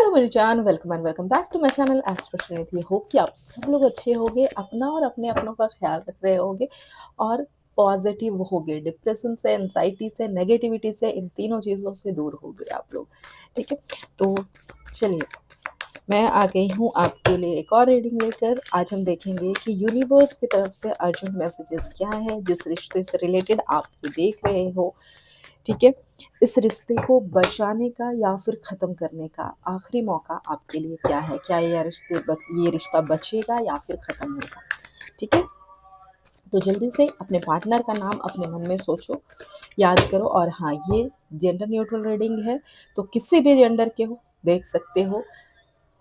Hello मेरी जान, welcome and welcome back to my channel astro Shrinidhi. Hope कि आप सब लोग अच्छे होंगे, अपना और अपने अपनों का ख्याल रख रहे होंगे और पॉजिटिव होगे। डिप्रेशन से, एंजाइटी से, नेगेटिविटी से, इन तीनों चीज़ों से दूर हो गए आप लोग। ठीक है, तो चलिए मैं आ गई हूँ आपके लिए एक और रीडिंग लेकर। आज हम देखेंगे कि यूनिवर्स की तरफ से अर्जेंट मैसेजेस क्या है जिस रिश्ते से रिलेटेड आप ये देख रहे हो। ठीक है, इस रिश्ते को बचाने का या फिर ख़त्म करने का आखिरी मौका आपके लिए क्या है? क्या ये रिश्ता बचेगा या फिर ख़त्म होगा? ठीक है, तो जल्दी से अपने पार्टनर का नाम अपने मन में सोचो, याद करो। और हाँ, ये जेंडर न्यूट्रल रीडिंग है, तो किसी भी जेंडर के हो देख सकते हो।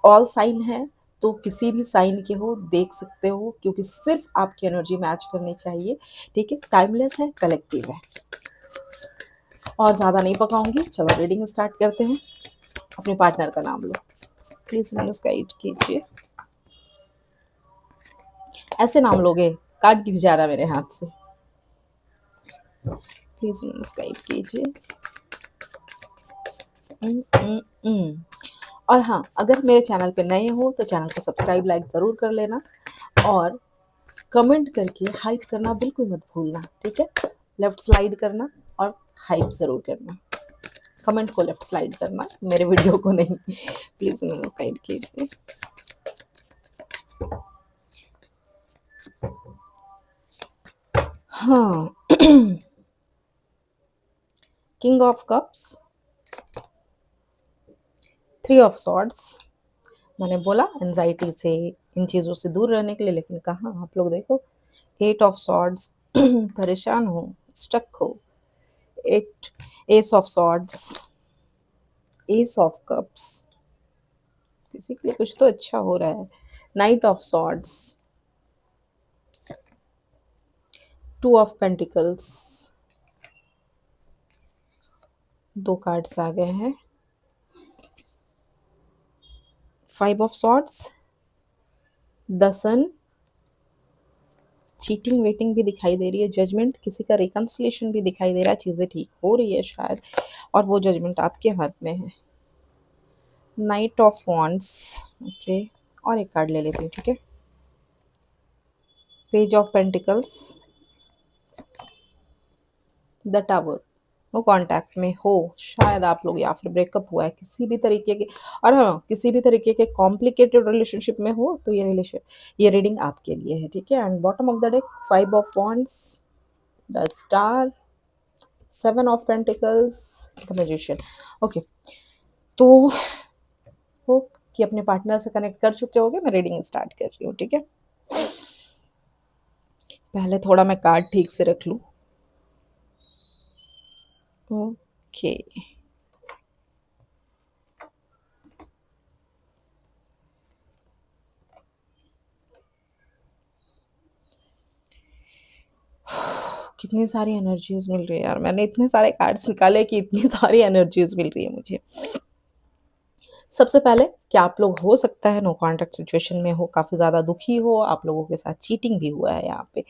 ऑल साइन है तो किसी भी साइन के हो देख सकते हो, क्योंकि सिर्फ आपकी एनर्जी मैच करनी चाहिए। ठीक है, टाइमलेस है, कलेक्टिव है। और ज़्यादा नहीं पकाऊंगी, चलो रीडिंग स्टार्ट करते हैं। अपने पार्टनर का नाम लो, प्लीज मैंने गाइड कीजिए। ऐसे नाम लोगे, कार्ड गिर जा रहा मेरे हाथ से। प्लीज मैंने गाइड कीजिए। हम्म, हम्म, हम्म। और हाँ, अगर मेरे चैनल पे नए हो तो चैनल को सब्सक्राइब लाइक ज़रूर कर लेना और कमेंट करके हाइप करना बिल्कुल मत भूलना। ठीक है, लेफ्ट स्लाइड करना और हाइप ज़रूर करना। कमेंट को लेफ्ट स्लाइड करना, मेरे वीडियो को नहीं। प्लीज़ उन्हें स्लाइड कीजिए। हाँ, king of cups, 3 of swords. मैंने बोला एंजाइटी से, इन चीज़ों से दूर रहने के लिए, लेकिन कहाँ आप लोग देखो, 8 ऑफ सॉर्ड्स। परेशान हो, स्टक हो। 8 ace of swords, ace of cups. किसी के लिए कुछ तो अच्छा हो रहा है। Knight of swords, 2 of pentacles. 2 cards आ गए हैं। 5 of swords, the sun. Cheating waiting भी दिखाई दे रही है, जजमेंट, किसी का रिकन्सिलेशन भी दिखाई दे रहा है, चीज़ें ठीक हो रही है शायद, और वो जजमेंट आपके हाथ में है। नाइट ऑफ वॉन्ड्स, ओके, और एक कार्ड ले लेती हूँ। ठीक है, page of pentacles, the tower. वो कांटेक्ट में हो शायद आप लोग, या फिर ब्रेकअप हुआ है किसी भी तरीके के, और हाँ, किसी भी तरीके के कॉम्प्लिकेटेड रिलेशनशिप में हो तो ये रीडिंग आपके लिए है। ठीक है, and bottom of the deck 5 of wands, the star, 7 of pentacles, the magician. Okay, तो होप कि अपने पार्टनर से कनेक्ट कर चुके होगे। मैं रीडिंग स्टार्ट कर रही हूँ। ठीक है, पहले थोड़ा मैं कार्ड ठीक से रख लूँ। ओके, कितनी सारी एनर्जीज मिल रही है यार। मैंने इतने सारे कार्ड्स निकाले कि इतनी सारी एनर्जीज मिल रही है मुझे। सबसे पहले, क्या आप लोग हो सकता है नो कॉन्टैक्ट सिचुएशन में हो, काफ़ी ज़्यादा दुखी हो, आप लोगों के साथ चीटिंग भी हुआ है यहाँ पे।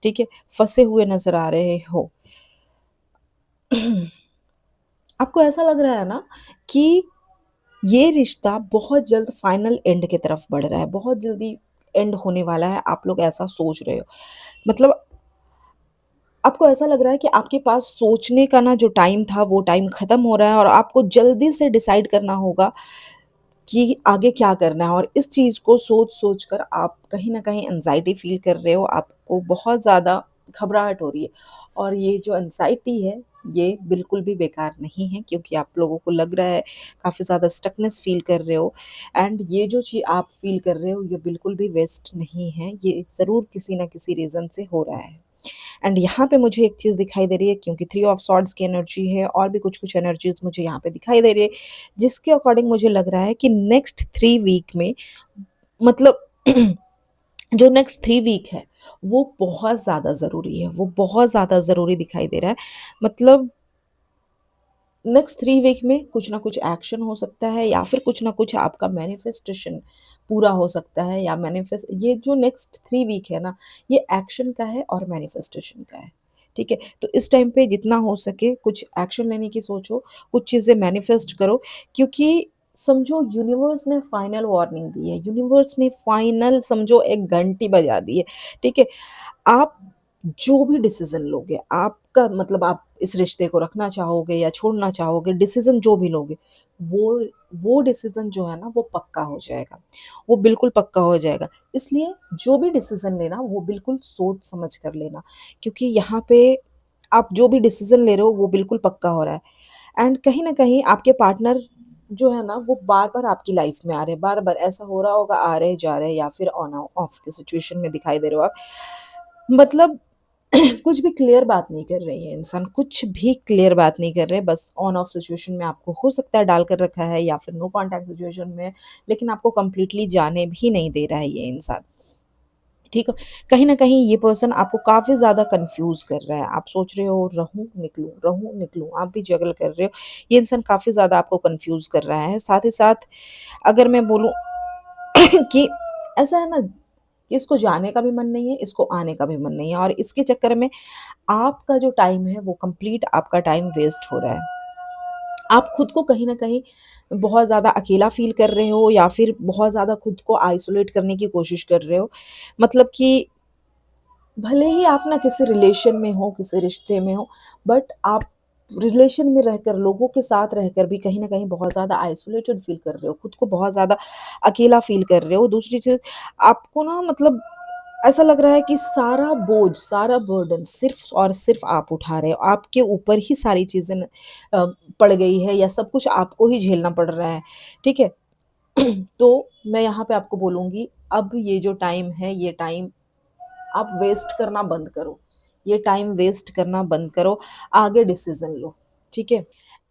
ठीक है, फंसे हुए नज़र आ रहे हो। आपको ऐसा लग रहा है ना कि ये रिश्ता बहुत जल्द फाइनल एंड की तरफ बढ़ रहा है, बहुत जल्दी एंड होने वाला है, आप लोग ऐसा सोच रहे हो। मतलब आपको ऐसा लग रहा है कि आपके पास सोचने का ना जो टाइम था वो टाइम खत्म हो रहा है, और आपको जल्दी से डिसाइड करना होगा कि आगे क्या करना है। और इस चीज़ को सोच-सोच कर आप कहीं न कहीं एंग्ज़ायटी फ़ील कर रहे हो, आपको बहुत ज़्यादा घबराहट हो रही है। और ये जो एंग्ज़ायटी है, ये बिल्कुल भी बेकार नहीं है, क्योंकि आप लोगों को लग रहा है काफ़ी ज़्यादा स्टकनेस फ़ील कर रहे हो। एंड ये जो चीज़ आप फ़ील कर रहे हो, ये बिल्कुल भी वेस्ट नहीं है, ये ज़रूर किसी न किसी रीज़न से हो रहा है। एंड यहाँ पे मुझे एक चीज़ दिखाई दे रही है, क्योंकि 3 ऑफ सॉर्ड्स की एनर्जी है, और भी कुछ-कुछ एनर्जीज़ मुझे यहाँ पे दिखाई दे रही है, जिसके अकॉर्डिंग मुझे लग रहा है कि नेक्स्ट 3 वीक में, मतलब जो नेक्स्ट 3 वीक है, वो बहुत ज़्यादा ज़रूरी है, वो बहुत ज़्यादा ज़रूरी दिखाई दे रहा है। मतलब नेक्स्ट 3 वीक में कुछ ना कुछ एक्शन हो सकता है, या फिर कुछ ना कुछ आपका मैनिफेस्टेशन पूरा हो सकता है, या मैनिफेस्ट, ये जो नेक्स्ट 3 वीक है ना, ये एक्शन का है और मैनिफेस्टेशन का है। ठीक है, तो इस टाइम पे जितना हो सके कुछ एक्शन लेने की सोचो, कुछ चीज़ें मैनिफेस्ट करो, क्योंकि समझो यूनिवर्स ने फाइनल वार्निंग दी है, यूनिवर्स ने फाइनल समझो एक घंटी बजा दी है, ठीक है? आप जो भी डिसीज़न लोगे, आपका मतलब आप इस रिश्ते को रखना चाहोगे या छोड़ना चाहोगे, डिसीज़न जो भी लोगे, वो वो डिसीज़न जो है ना वो पक्का हो जाएगा, वो बिल्कुल पक्का हो जाएगा। इसलिए जो भी डिसीज़न लेना वो बिल्कुल सोच समझ कर लेना, क्योंकि यहाँ पे आप जो भी डिसीज़न ले रहे हो वो बिल्कुल पक्का हो रहा है एंड कहीं न कहीं आपके पार्टनर जो है ना वो बार-बार आपकी लाइफ़ में आ रहे हैं, बार-बार ऐसा हो रहा होगा आ रहे, जा रहे या फिर ऑन ऑफ की सिचुएशन में दिखाई दे रहे हो आप। मतलब कुछ भी क्लियर बात नहीं कर रही है इंसान, कुछ भी क्लियर बात नहीं कर रहे, बस ऑन ऑफ सिचुएशन में आपको हो सकता है डाल कर रखा है या फिर नो कॉन्टैक्ट सिचुएशन में, लेकिन आपको कंप्लीटली जाने भी नहीं दे रहा है ये इंसान। ठीक है? कहीं न कहीं ये पर्सन आपको काफ़ी ज़्यादा कन्फ्यूज़ कर रहा है। आप सोच रहे हो रहूँ, निकलूँ, आप भी जगल कर रहे हो। ये इंसान काफ़ी ज़्यादा आपको कन्फ्यूज़ कर रहा है। साथ ही साथ अगर मैं बोलूँ कि ऐसा है ना कि इसको जाने का भी मन नहीं है, इसको आने का भी मन नहीं है और इसके चक्कर में आपका जो टाइम है वो कंप्लीट आपका टाइम वेस्ट हो रहा है। आप खुद को कहीं न कहीं बहुत ज़्यादा अकेला फ़ील कर रहे हो या फिर बहुत ज़्यादा खुद को आइसोलेट करने की कोशिश कर रहे हो। मतलब कि भले ही आप ना किसी रिलेशन में हो, किसी रिश्ते में हो, बट आप रिलेशन में रहकर, लोगों के साथ रहकर भी कहीं न कहीं बहुत ज़्यादा आइसोलेटेड फ़ील कर रहे हो, खुद को बहुत ज़्यादा अकेला फ़ील कर रहे हो। दूसरी चीज़ आपको ना मतलब ऐसा लग रहा है कि सारा बोझ, सारा बर्डन सिर्फ़ और सिर्फ़ आप उठा रहे हो। आपके ऊपर ही सारी चीज़ें पड़ गई है या सब कुछ आपको ही झेलना पड़ रहा है, ठीक है? तो मैं यहाँ पे आपको बोलूँगी, अब ये जो टाइम है, ये टाइम आप वेस्ट करना बंद करो। ये टाइम वेस्ट करना बंद करो, आगे डिसीज़न लो, ठीक है?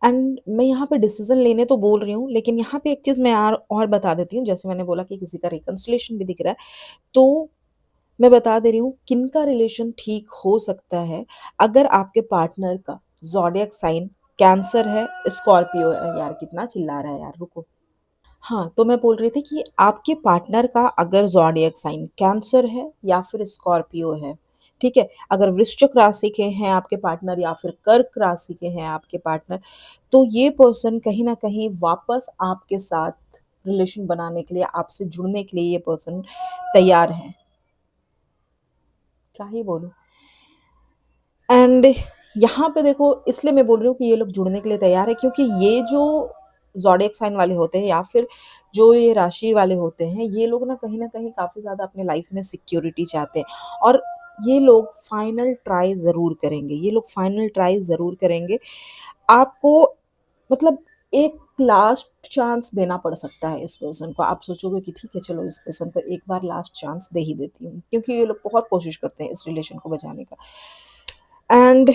एंड मैं यहाँ पे डिसीज़न लेने तो बोल रही हूँ, लेकिन यहाँ पे एक चीज़ मैं और बता देती हूँ, जैसे मैंने बोला कि किसी का रिकन्सिलिएशन भी दिख रहा है, तो मैं बता दे रही हूँ, किनका रिलेशन ठीक हो सकता है, अगर आपके पार्टनर का ज़ोडिएक साइन कैंसर है, स्कॉर्पियो है यार कितना चिल्ला रहा है यार, रुको। हाँ, तो मैं बोल रही थी कि आपके पार्टनर का अगर ज़ोडिएक साइन कैंसर है या फिर स्कॉर्पियो है, ठीक है? अगर वृश्चिक राशि के हैं आपके पार्टनर या फिर कर्क राशि के हैं आपके पार्टनर, तो ये पर्सन कहीं न कहीं वापस आपके साथ रिलेशन बनाने के लिए, आपसे जुड़ने के लिए ये पर्सन तैयार है। क्या ही बोलूँ? एंड यहाँ पे देखो इसलिए मैं बोल रही हूँ कि ये लोग जुड़ने के लिए तैयार है क्योंकि ये जो ज़ोडिएक साइन वाले होते हैं या फिर जो ये राशि वाले होते हैं, ये लोग ना कहीं न कहीं काफ़ी ज़्यादा अपने लाइफ़ में सिक्योरिटी चाहते हैं और ये लोग फाइनल ट्राई ज़रूर करेंगे, ये लोग फाइनल ट्राई ज़रूर करेंगे। आपको मतलब एक लास्ट चांस देना पड़ सकता है इस पर्सन को। आप सोचोगे कि ठीक है चलो इस पर्सन को एक बार लास्ट चांस दे ही देती हूँ, क्योंकि ये लोग बहुत कोशिश करते हैं इस रिलेशन को बचाने का। एंड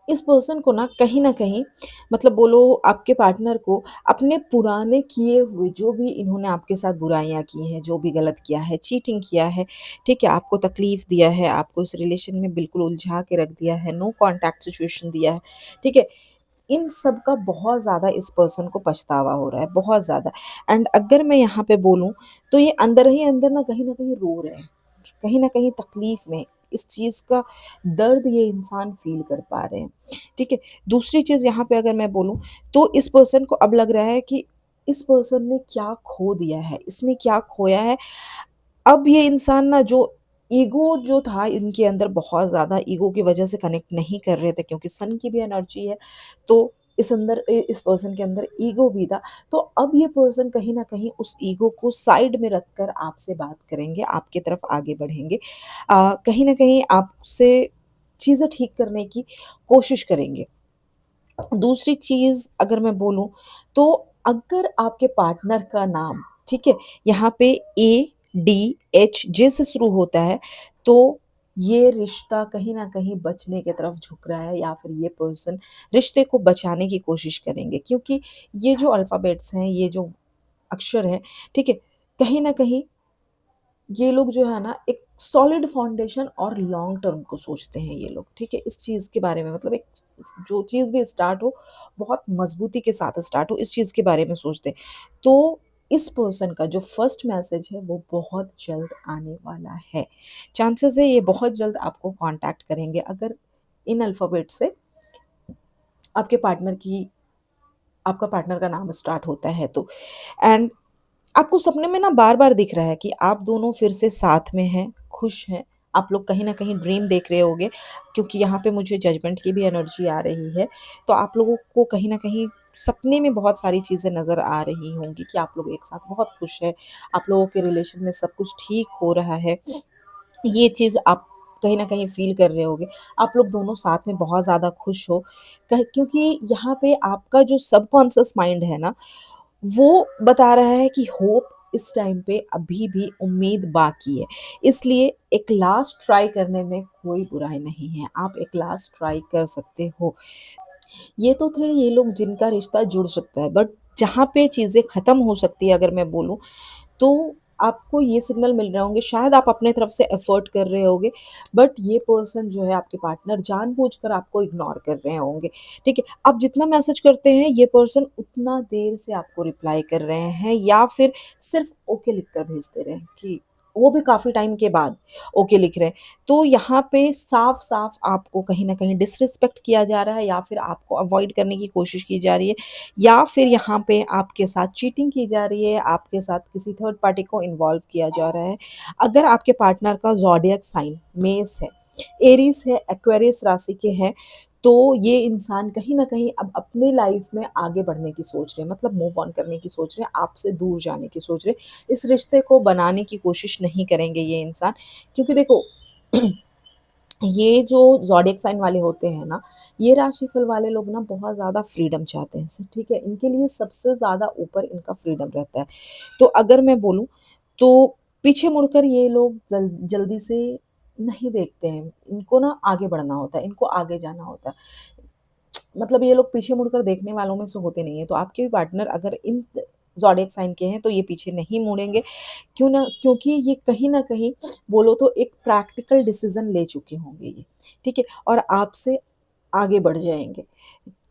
इस पर्सन को ना कहीं न कहीं मतलब बोलो आपके पार्टनर को अपने पुराने किए हुए जो भी इन्होंने आपके साथ बुराइयाँ की हैं, जो भी गलत किया है, चीटिंग किया है, ठीक है? आपको तकलीफ़ दिया है, आपको इस रिलेशन में बिल्कुल उलझा के रख दिया है, नो कॉन्टैक्ट सिचुएशन दिया है, ठीक है? इन सब का बहुत ज़्यादा इस पर्सन को पछतावा हो रहा है, बहुत ज़्यादा। एंड अगर मैं यहाँ पे बोलूँ, तो ये अंदर ही अंदर ना कहीं न कहीं रो रहे हैं। कहीं न कहीं तकलीफ़ में, इस चीज़ का दर्द ये इंसान फ़ील कर पा रहे हैं, ठीक है? दूसरी चीज़ यहाँ पे अगर मैं बोलूँ, तो इस पर्सन को अब लग रहा है कि इस पर्सन ने क्या खो दिया है, इसने क्या खोया है अब ये इंसान ना जो ईगो जो था इनके अंदर बहुत ज़्यादा ईगो की वज़ह से कनेक्ट नहीं कर रहे थे क्योंकि सन की भी एनर्जी है, तो इस पर्सन के अंदर ईगो भी था। तो अब ये पर्सन कहीं न कहीं उस ईगो को साइड में रखकर आपसे बात करेंगे, आपकी तरफ आगे बढ़ेंगे। कहीं न कहीं आपसे चीज़ें ठीक करने की कोशिश करेंगे। दूसरी चीज़ अगर मैं बोलूँ, तो अगर आपके पार्टनर का नाम, ठीक है, यहाँ पे ए, डी, एच, जे से शुरू होता है, तो ये रिश्ता कहीं न कहीं बचने की तरफ झुक रहा है या फिर ये पर्सन रिश्ते को बचाने की कोशिश करेंगे क्योंकि ये जो अल्फ़ाबेट्स हैं, ये जो अक्षर हैं, ठीक है, कहीं न कहीं ये लोग जो है ना एक सॉलिड फाउंडेशन और लॉन्ग टर्म को सोचते हैं ये लोग, ठीक है? इस चीज़ के बारे में मतलब एक जो चीज़ भी स्टार्ट हो, बहुत मज़बूती के साथ स्टार्ट हो, इस चीज़ के बारे में सोचते हैं। तो इस पर्सन का जो फर्स्ट मैसेज है वो बहुत जल्द आने वाला है। चांसेस है ये बहुत जल्द आपको कॉन्टैक्ट करेंगे अगर इन अल्फ़ाबेट से आपके पार्टनर की आपका पार्टनर का नाम स्टार्ट होता है तो। एंड आपको सपने में ना बार-बार दिख रहा है कि आप दोनों फिर से साथ में हैं, खुश हैं। आप लोग कहीं न कहीं ड्रीम देख रहे होंगे, क्योंकि यहाँ पे मुझे जजमेंट की भी एनर्जी आ रही है। तो आप लोगों को कहीं न कहीं सपने में बहुत सारी चीज़ें नज़र आ रही होंगी कि आप लोग एक साथ बहुत खुश हैं, आप लोगों के रिलेशन में सब कुछ ठीक हो रहा है। ये चीज़ आप कहीं न कहीं फ़ील कर रहे होंगे। आप लोग दोनों साथ में बहुत ज़्यादा खुश हो, कह क्योंकि यहाँ पे आपका जो सबकॉन्शियस माइंड है ना, वो बता रहा है कि होप इस टाइम पे अभी भी उम्मीद बाकी है। इसलिए एक लास्ट ट्राई करने में कोई बुराई नहीं है। आप एक लास्ट ट्राई कर सकते हो। ये तो थे ये लोग जिनका रिश्ता जुड़ सकता है, बट जहाँ पे चीज़ें ख़त्म हो सकती है अगर मैं बोलूँ, तो आपको ये सिग्नल मिल रहे होंगे, शायद आप अपने तरफ से एफ़र्ट कर रहे होंगे, बट ये पर्सन जो है आपके पार्टनर जानबूझकर आपको इग्नोर कर रहे होंगे, ठीक है? आप जितना मैसेज करते हैं ये पर्सन उतना देर से आपको रिप्लाई कर रहे हैं, या फिर सिर्फ़ ओके लिखकर भेज दे रहे हैं कि वो भी काफ़ी टाइम के बाद ओके लिख रहे हैं। तो यहाँ पे साफ-साफ आपको कहीं न कहीं डिसरिस्पेक्ट किया जा रहा है, या फिर आपको अवॉइड करने की कोशिश की जा रही है, या फिर यहाँ पे आपके साथ चीटिंग की जा रही है, आपके साथ किसी थर्ड पार्टी को इन्वॉल्व किया जा रहा है। अगर आपके पार्टनर का ज़ॉडिएक साइन मेष है, एरीज़ है, एक्वेरियस राशि के हैं, तो ये इंसान कहीं न कहीं अब अपनी लाइफ़ में आगे बढ़ने की सोच रहे हैं, मतलब मूव ऑन करने की सोच रहे हैं, आपसे दूर जाने की सोच रहे हैं। इस रिश्ते को बनाने की कोशिश नहीं करेंगे ये इंसान, क्योंकि देखो ये जो ज़ोडिएक साइन वाले होते हैं ना, ये राशिफल वाले लोग ना बहुत ज़्यादा फ्रीडम चाहते हैं, स ठीक है? इनके लिए सबसे ज़्यादा ऊपर इनका फ्रीडम रहता है। तो अगर मैं बोलूँ, तो पीछे मुड़कर ये लोग जल्दी से नहीं देखते हैं। इनको ना आगे बढ़ना होता है, इनको आगे जाना होता है। मतलब ये लोग पीछे मुड़कर देखने वालों में से होते नहीं हैं। तो आपके भी पार्टनर अगर इन ज़ोडिएक साइन के हैं, तो ये पीछे नहीं मुड़ेंगे। क्यों ना, क्योंकि ये कहीं न कहीं बोलो तो एक प्रैक्टिकल डिसीज़न ले चुके होंगे ये, ठीक है? और आपसे आगे बढ़ जाएँगे।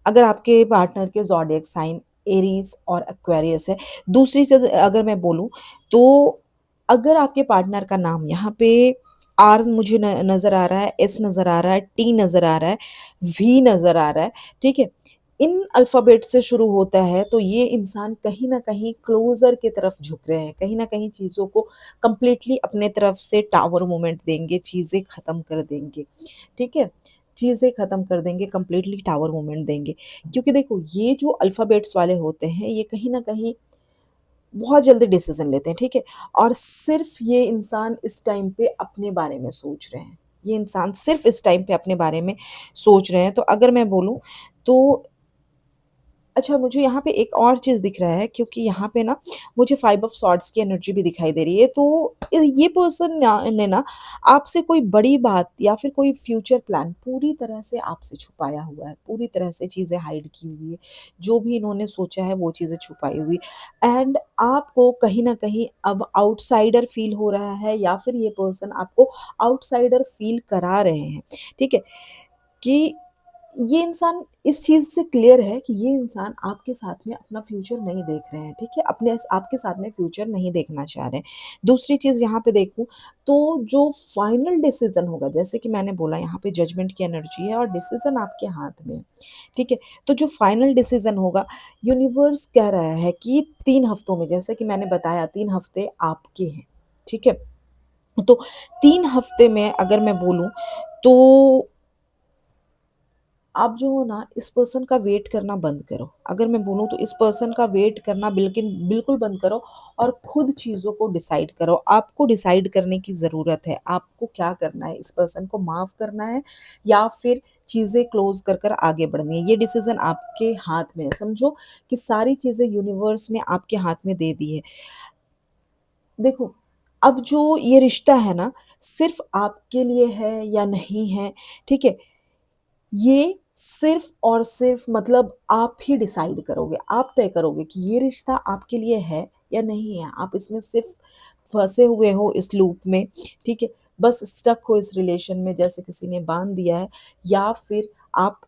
अगर आपके पार्टनर के ज़ोडिएक साइन एरीज़ और एक्वेरियस है। दूसरी चीज़ अगर मैं बोलूँ, तो अगर आपके पार्टनर का नाम यहाँ पे आर मुझे नज़र आ रहा है, एस नज़र आ रहा है, टी नज़र आ रहा है, वी नज़र आ रहा है, ठीक है? इन अल्फ़ाबेट से शुरू होता है, तो ये इंसान कहीं न कहीं क्लोज़र की तरफ झुक रहे हैं, कहीं न कहीं चीज़ों को कंप्लीटली अपने तरफ से टावर मूवमेंट देंगे, चीज़ें ख़त्म कर देंगे, ठीक है? चीज़ें ख़त्म कर देंगे, कंप्लीटली टावर मूवमेंट देंगे। क्योंकि देखो, ये जो अल्फ़ाबेट्स वाले होते हैं, ये कहीं न कहीं बहुत जल्दी डिसीज़न लेते हैं, ठीक है? और सिर्फ़ ये इंसान इस टाइम पे अपने बारे में सोच रहे हैं। ये इंसान सिर्फ़ इस टाइम पे अपने बारे में सोच रहे हैं। तो अगर मैं बोलूँ, तो अच्छा, मुझे यहाँ पे एक और चीज़ दिख रहा है, क्योंकि यहाँ पे ना मुझे 5 ऑफ सॉर्ड्स की एनर्जी भी दिखाई दे रही है। तो ये पर्सन ने ना आपसे कोई बड़ी बात या फिर कोई फ्यूचर प्लान पूरी तरह से आपसे छुपाया हुआ है, पूरी तरह से चीज़ें हाइड की हुई है। जो भी इन्होंने सोचा है वो चीज़ें छुपाई हुई, एंड आपको कहीं न कहीं अब आउटसाइडर फ़ील हो रहा है, या फिर ये पर्सन आपको आउटसाइडर फ़ील करा रहे हैं, ठीक है? कि ये इंसान इस चीज़ से क्लियर है कि ये इंसान आपके साथ में अपना फ्यूचर नहीं देख रहे हैं, ठीक है? अपने आपके साथ में फ्यूचर नहीं देखना चाह रहे हैं। दूसरी चीज़ यहाँ पे देखूँ, तो जो फाइनल डिसीज़न होगा, जैसे कि मैंने बोला यहाँ पे जजमेंट की एनर्जी है और डिसीज़न आपके हाथ में है, ठीक है? तो जो फाइनल डिसीज़न होगा, यूनिवर्स कह रहा है कि 3 हफ्तों में, जैसे कि मैंने बताया 3 हफ्ते आपके हैं, ठीक है? तो 3 हफ्ते में अगर मैं बोलूँ, तो आप जो हो ना, इस पर्सन का वेट करना बंद करो। अगर मैं बोलूँ, तो इस पर्सन का वेट करना बिल्कुल बंद करो और खुद चीज़ों को डिसाइड करो। आपको डिसाइड करने की ज़रूरत है। आपको क्या करना है? इस पर्सन को माफ़ करना है, या फिर चीज़ें क्लोज़ कर कर आगे बढ़नी है। ये डिसीज़न आपके हाथ में है। समझो कि सारी चीज़ें यूनिवर्स ने आपके हाथ में दे दी है। देखो, अब जो ये रिश्ता है ना, सिर्फ़ आपके लिए है या नहीं है, ठीक है? ये सिर्फ़ और सिर्फ़ मतलब आप ही डिसाइड करोगे, आप तय करोगे कि ये रिश्ता आपके लिए है या नहीं है। आप इसमें सिर्फ़ फँसे हुए हो इस लूप में, ठीक है? बस स्टक हो इस रिलेशन में, जैसे किसी ने बाँध दिया है, या फिर आप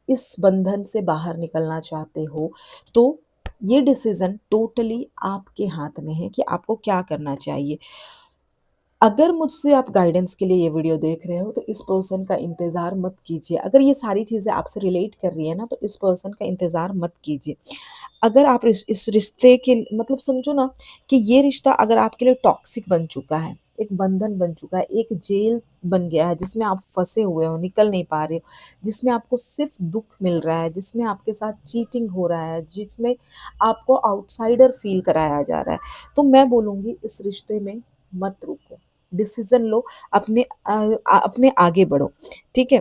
इस बंधन से बाहर निकलना चाहते हो। तो ये डिसीज़न टोटली आपके हाथ में है कि आपको क्या करना चाहिए। अगर मुझसे आप गाइडेंस के लिए ये वीडियो देख रहे हो तो इस पर्सन का इंतज़ार मत कीजिए। अगर ये सारी चीज़ें आपसे रिलेट कर रही है ना तो इस पर्सन का इंतज़ार मत कीजिए। अगर आप इस रिश्ते के मतलब समझो ना कि ये रिश्ता अगर आपके लिए टॉक्सिक बन चुका है, एक बंधन बन चुका है, एक जेल बन गया है जिसमें आप फँसे हुए हो, निकल नहीं पा रहे हो, जिसमें आपको सिर्फ़ दुःख मिल रहा है, जिसमें आपके साथ चीटिंग हो रहा है, जिसमें आपको आउटसाइडर फ़ील कराया जा रहा है, तो मैं बोलूँगी इस रिश्ते में मत रुको। डिसीज़न लो, अपने आगे बढ़ो, ठीक है?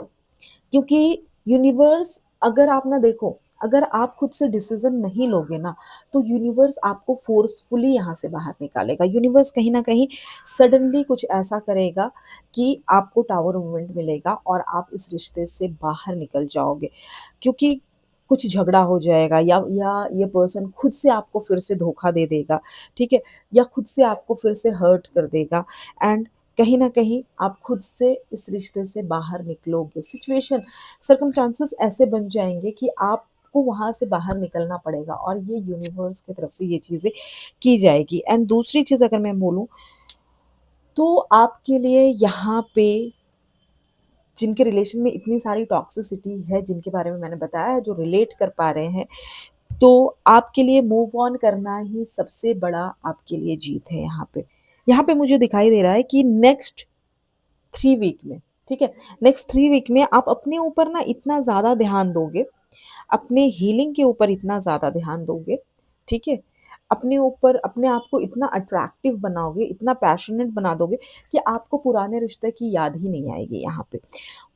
क्योंकि यूनिवर्स अगर आप ना देखो, अगर आप खुद से डिसीज़न नहीं लोगे ना, तो यूनिवर्स आपको फ़ोर्सफुली यहाँ से बाहर निकालेगा। यूनिवर्स कहीं न कहीं सडनली कुछ ऐसा करेगा कि आपको टावर मोमेंट मिलेगा और आप इस रिश्ते से बाहर निकल जाओगे। क्योंकि कुछ झगड़ा हो जाएगा या ये पर्सन खुद से आपको फिर से धोखा दे देगा, ठीक है? या खुद से आपको फिर से हर्ट कर देगा एंड कहीं न कहीं आप खुद से इस रिश्ते से बाहर निकलोगे। सिचुएशन सर्कमस्टांसेस ऐसे बन जाएँगे कि आपको वहाँ से बाहर निकलना पड़ेगा और ये यूनिवर्स की तरफ से ये चीज़ें की जाएगी एंड दूसरी चीज़ अगर मैं बोलूँ, तो आपके लिए यहाँ पे जिनके रिलेशन में इतनी सारी टॉक्सिसिटी है, जिनके बारे में मैंने बताया है, जो रिलेट कर पा रहे हैं, तो आपके लिए मूव ऑन करना ही सबसे बड़ा आपके लिए जीत है यहाँ पे। यहाँ पे मुझे दिखाई दे रहा है कि नेक्स्ट 3 वीक में, ठीक है? नेक्स्ट 3 वीक में आप अपने ऊपर ना इतना ज़्यादा ध्यान दोगे, अपने हीलिंग के ऊपर इतना ज़्यादा ध्यान दोगे, ठीक है? अपने ऊपर अपने आप को इतना अट्रैक्टिव बनाओगे, इतना पैशनेट बना दोगे कि आपको पुराने रिश्ते की याद ही नहीं आएगी यहाँ पे।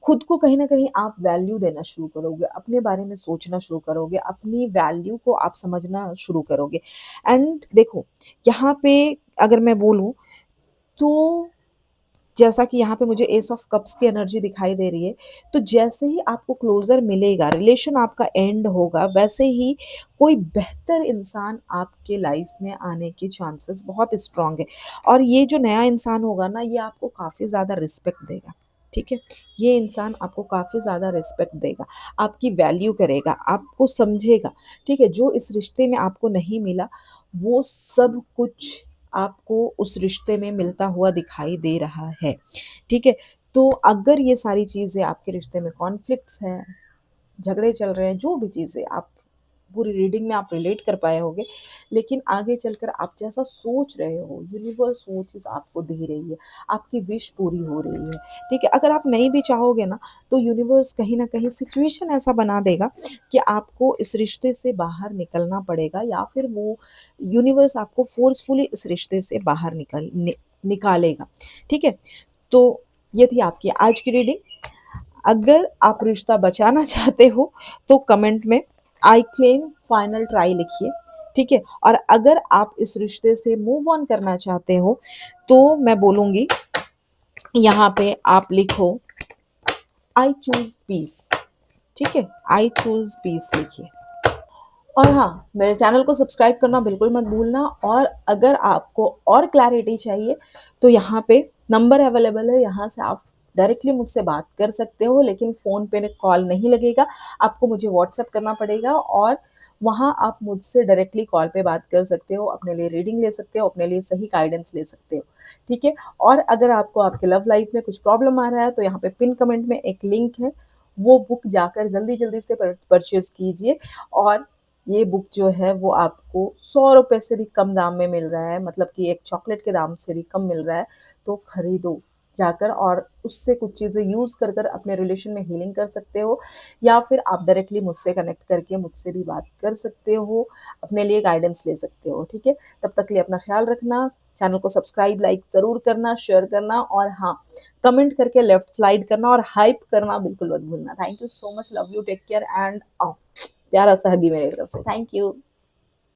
खुद को कहीं न कहीं आप वैल्यू देना शुरू करोगे, अपने बारे में सोचना शुरू करोगे, अपनी वैल्यू को आप समझना शुरू करोगे एंड देखो, यहाँ पे अगर मैं बोलूँ तो जैसा कि यहाँ पे मुझे एस ऑफ कप्स की एनर्जी दिखाई दे रही है, तो जैसे ही आपको क्लोज़र मिलेगा, रिलेशन आपका एंड होगा, वैसे ही कोई बेहतर इंसान आपके लाइफ़ में आने के चांसेस बहुत स्ट्रॉन्ग है और ये जो नया इंसान होगा ना, ये आपको काफ़ी ज़्यादा रिस्पेक्ट देगा, ठीक है? ये इंसान आपको काफ़ी ज़्यादा रिस्पेक्ट देगा, आपकी वैल्यू करेगा, आपको समझेगा, ठीक है? जो इस रिश्ते में आपको नहीं मिला, वो सब कुछ आपको उस रिश्ते में मिलता हुआ दिखाई दे रहा है, ठीक है? तो अगर ये सारी चीज़ें आपके रिश्ते में कॉन्फ्लिक्ट्स हैं, झगड़े चल रहे हैं, जो भी चीज़ें आप पूरी रीडिंग में आप रिलेट कर पाए होंगे, लेकिन आगे चलकर आप जैसा सोच रहे हो, यूनिवर्स वो चीज़ आपको दे रही है, आपकी विश पूरी हो रही है, ठीक है? अगर आप नहीं भी चाहोगे ना, तो यूनिवर्स कहीं न कहीं सिचुएशन ऐसा बना देगा कि आपको इस रिश्ते से बाहर निकलना पड़ेगा या फिर वो यूनिवर्स आपको फ़ोर्सफुली इस रिश्ते से बाहर निकालेगा, ठीक है? तो ये थी आपकी आज की रीडिंग। अगर आप रिश्ता बचाना चाहते हो तो कमेंट में आई क्लेम फाइनल ट्राई लिखिए, ठीक है? और अगर आप इस रिश्ते से मूव ऑन करना चाहते हो तो मैं बोलूँगी यहाँ पे आप लिखो आई चूज़ पीस, ठीक है? आई चूज़ पीस लिखिए। और हाँ, मेरे चैनल को सब्सक्राइब करना बिल्कुल मत भूलना और अगर आपको और क्लैरिटी चाहिए तो यहाँ पे नंबर अवेलेबल है, यहाँ से आप डायरेक्टली मुझसे बात कर सकते हो लेकिन फ़ोन पे कॉल नहीं लगेगा, आपको मुझे व्हाट्सएप करना पड़ेगा और वहाँ आप मुझसे डायरेक्टली कॉल पे बात कर सकते हो, अपने लिए रीडिंग ले सकते हो, अपने लिए सही गाइडेंस ले सकते हो, ठीक है? और अगर आपको आपके लव लाइफ़ में कुछ प्रॉब्लम आ रहा है तो यहाँ पे पिन कमेंट में एक लिंक है, वो बुक जाकर जल्दी-जल्दी से परचेज़ कीजिए और ये बुक जो है वो आपको ₹100 से भी कम दाम में मिल रहा है, मतलब कि एक चॉकलेट के दाम से भी कम मिल रहा है, तो खरीदो जाकर और उससे कुछ चीज़ें यूज़ कर कर अपने रिलेशन में हीलिंग कर सकते हो या फिर आप डायरेक्टली मुझसे कनेक्ट करके मुझसे भी बात कर सकते हो, अपने लिए गाइडेंस ले सकते हो, ठीक है? तब तक के लिए अपना ख़्याल रखना, चैनल को सब्सक्राइब, लाइक ज़रूर करना, शेयर करना और हाँ, कमेंट करके लेफ्ट स्लाइड करना और हाइप करना बिल्कुल मत भूलना। Thank you so much, love you, take care and प्यारा सा हगी मेरी तरफ से। Thank you.